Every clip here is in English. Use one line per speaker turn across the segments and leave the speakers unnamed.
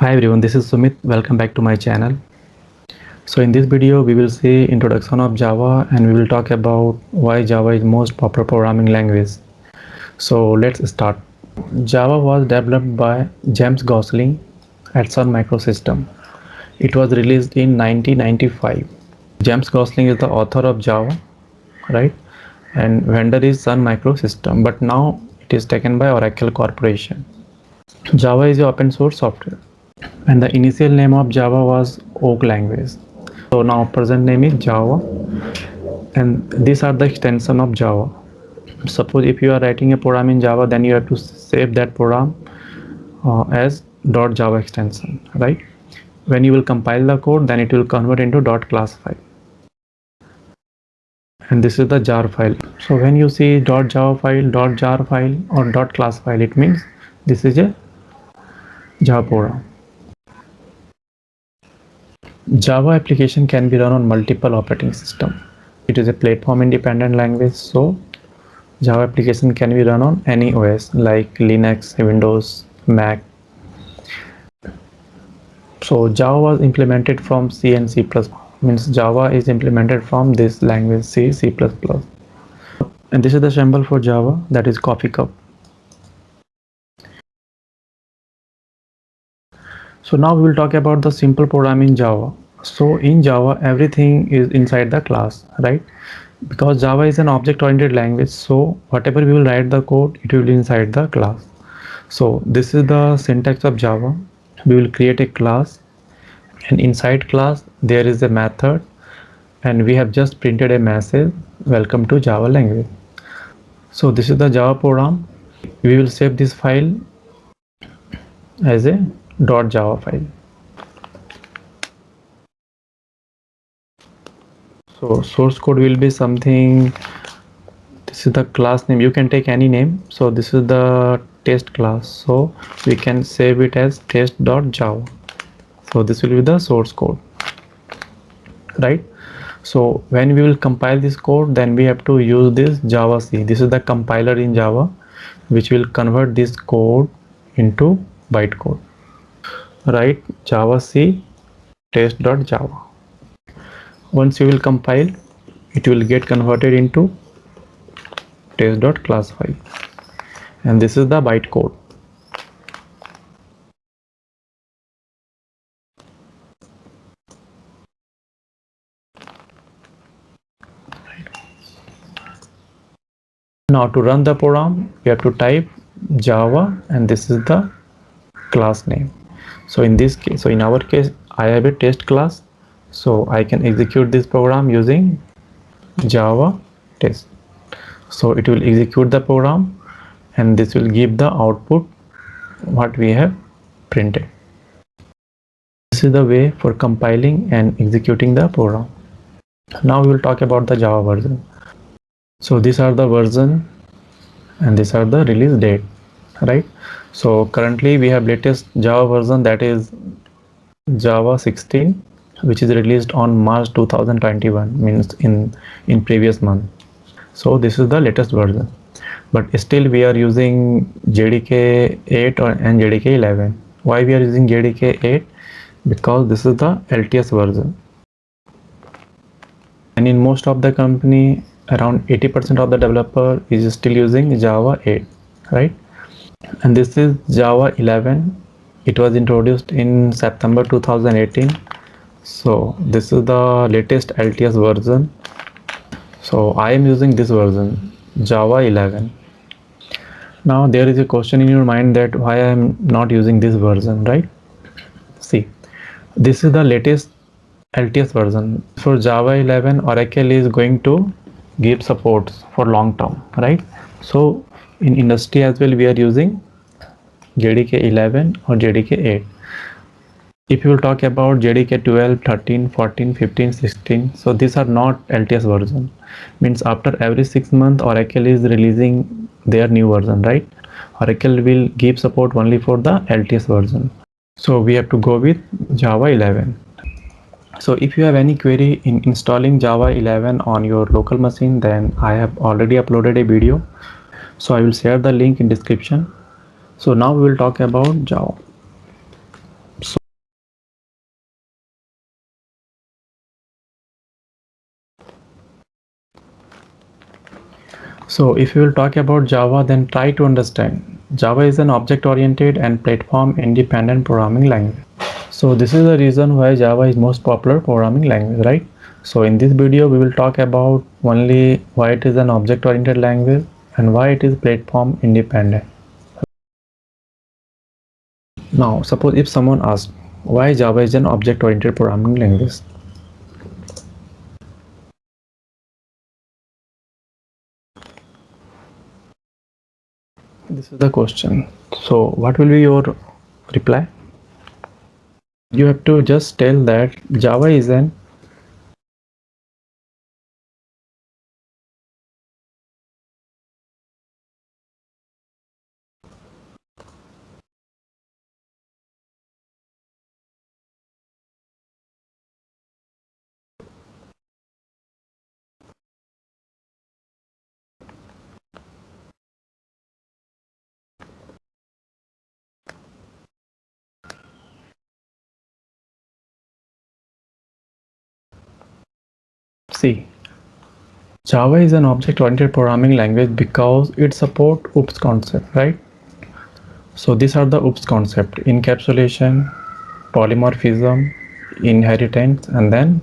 Hi everyone, this is Sumit. Welcome back to my channel. So in this video we will see introduction of Java and we will talk about why Java is most popular programming language. So let's start. Java was developed by James Gosling at Sun Microsystem. It was released in 1995. James Gosling is the author of Java, right? And vendor is Sun Microsystem, but now it is taken by Oracle Corporation. Java is an open source software and the initial name of Java was Oak language. So now present name is Java and these are the extension of Java. Suppose if you are writing a program in Java, then you have to save that program as .java extension, right? When you will compile the code, then it will convert into .class file, and this is the jar file. So when you see .java file, .jar file or .class file, it means this is a Java program. Java application can be run on multiple operating system. It is a platform independent language, so Java application can be run on any OS like Linux, Windows, Mac. So Java was implemented from C and C++. Means Java is implemented from this language C, C++. And this is the symbol for Java, that is coffee cup. So now we will talk about the simple program in Java. So in Java, everything is inside the class, right? Because Java is an object-oriented language, so whatever we will write the code, it will be inside the class. So this is the syntax of Java. We will create a class, and inside class there is a method, and we have just printed a message, welcome to Java language. So this is the Java program. We will save this file as a .java file. So source code will be something, this is the class name, you can take any name. So this is the test class, so we can save it as test.java. So this will be the source code, right? So when we will compile this code, then we have to use this Java C. This is the compiler in Java which will convert this code into bytecode, right? Java C test.java. Once you will compile, it will get converted into test.class file, and this is the bytecode. Now to run the program, we have to type Java, and this is the class name. So in this case, so in our case, I have a test class, so I can execute this program using Java test. So it will execute the program, and this will give the output what we have printed. This is the way for compiling and executing the program. Now we will talk about the Java version. So these are the version and these are the release date, right? So currently we have latest Java version, that is Java 16, which is released on March 2021, means in previous month. So this is the latest version, but still we are using JDK 8 and JDK 11. Why we are using JDK 8? Because this is the LTS version, and in most of the company, around 80% of the developer is still using Java 8, right? And this is Java 11. It was introduced in September 2018. So this is the latest LTS version. So I am using this version, Java 11. Now there is a question in your mind that why I am not using this version, right? See, this is the latest LTS version. For Java 11, Oracle is going to give support for long term, right? So in industry as well, we are using JDK 11 or JDK 8. If you will talk about JDK 12, 13, 14, 15, 16, so these are not LTS version. Means after every 6 months, Oracle is releasing their new version, right? Oracle will give support only for the LTS version. So we have to go with Java 11. So if you have any query in installing Java 11 on your local machine, then I have already uploaded a video. So I will share the link in description. So now we will talk about Java. So So if you will talk about Java, then try to understand. Java is an object-oriented and platform-independent programming language. So this is the reason why Java is most popular programming language, right? So in this video, we will talk about only why it is an object-oriented language and why it is platform-independent. Now, suppose if someone asks why Java is an object-oriented programming language. This is the question. So what will be your reply? You have to just tell that Java is an C. Java is an object-oriented programming language because it supports OOPS concept, right? So these are the OOPS concept: encapsulation, polymorphism, inheritance, and then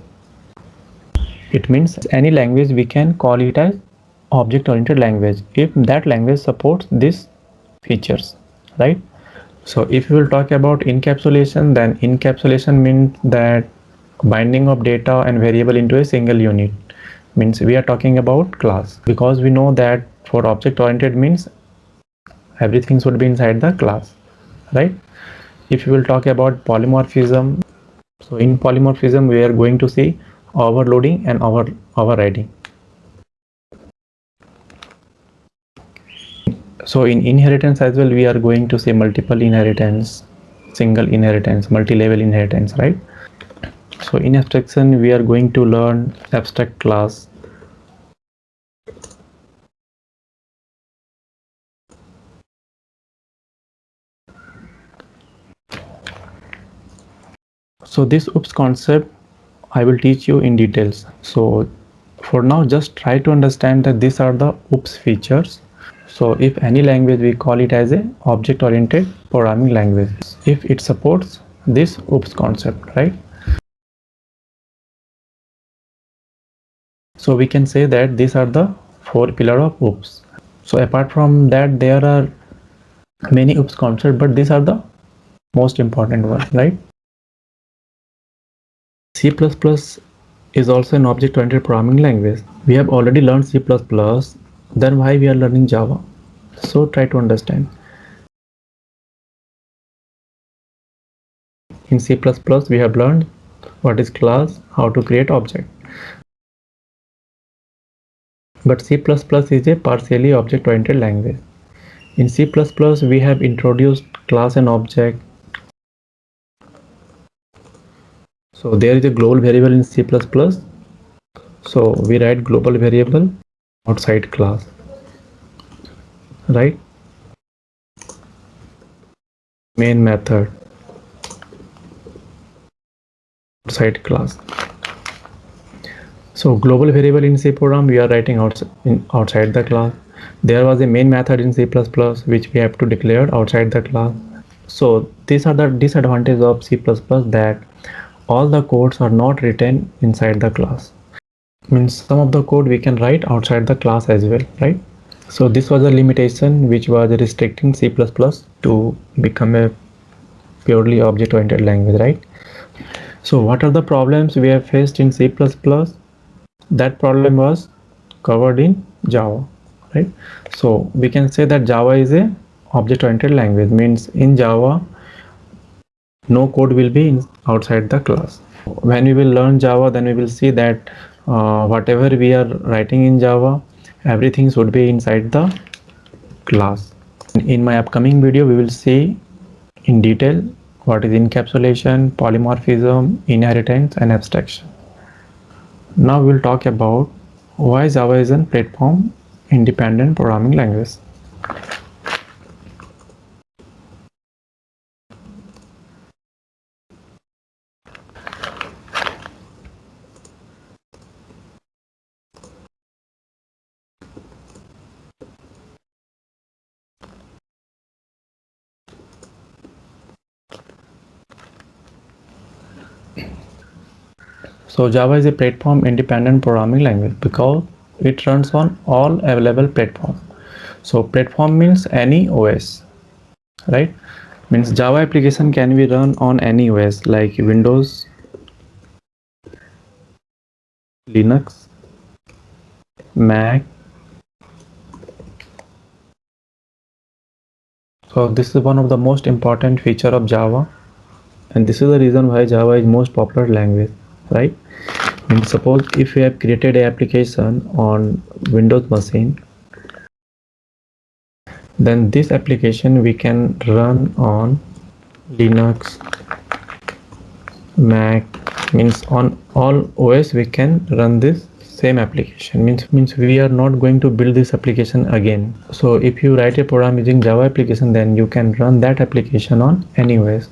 it means any language we can call it as object-oriented language if that language supports these features, right? So if we will talk about encapsulation, then encapsulation means that binding of data and variable into a single unit. Means we are talking about class, because we know that for object oriented means everything should be inside the class, right? If you will talk about polymorphism, so in polymorphism we are going to see overloading and overriding. So in inheritance as well, we are going to see multiple inheritance, single inheritance, multi-level inheritance, right? So in abstraction we are going to learn abstract class. So this OOPS concept I will teach you in details. So for now, just try to understand that these are the OOPS features. So if any language, we call it as a object oriented programming language if it supports this OOPS concept, right? So we can say that these are the four pillars of OOPS. So apart from that, there are many OOPS concepts, but these are the most important ones, right? C++ is also an object-oriented programming language. We have already learned C++, then why we are learning Java? So try to understand. In C++, we have learned what is class, how to create object. But C++ is a partially object-oriented language. In C++, we have introduced class and object. So there is a global variable in C++. So we write global variable outside class, right? Main method outside class. So global variable in C program we are writing outside the class. There was a main method in C++ which we have to declare outside the class. So these are the disadvantages of C++, that all the codes are not written inside the class. Means some of the code we can write outside the class as well, right? So this was a limitation which was restricting C++ to become a purely object-oriented language, right? So what are the problems we have faced in C++? That problem was covered in Java, right? So we can say that Java is a object-oriented language, means in Java no code will be outside the class. When we will learn Java, then we will see that whatever we are writing in Java, everything should be inside the class. In my upcoming video, we will see in detail what is encapsulation, polymorphism, inheritance, and abstraction. Now we'll talk about why Java is a platform independent programming language. So Java is a platform independent programming language because it runs on all available platforms. So platform means any OS, right? Means Java application can be run on any OS like Windows, Linux, Mac. So this is one of the most important feature of Java, and this is the reason why Java is most popular language, right? And suppose if you have created a application on Windows machine, then this application we can run on Linux, Mac, means on all OS we can run this same application. Means we are not going to build this application again. So if you write a program using Java application, then you can run that application on any OS.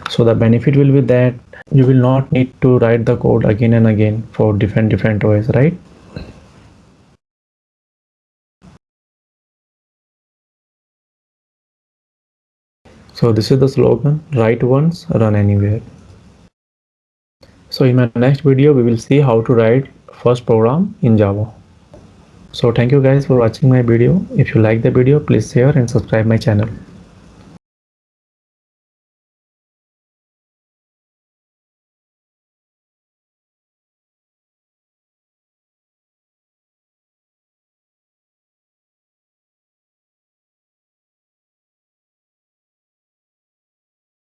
So the benefit will be that you will not need to write the code again and again for different OS, right? So this is the slogan, write once, run anywhere. So in my next video, we will see how to write first program in Java. So thank you guys for watching my video. If you like the video, please share and subscribe my channel.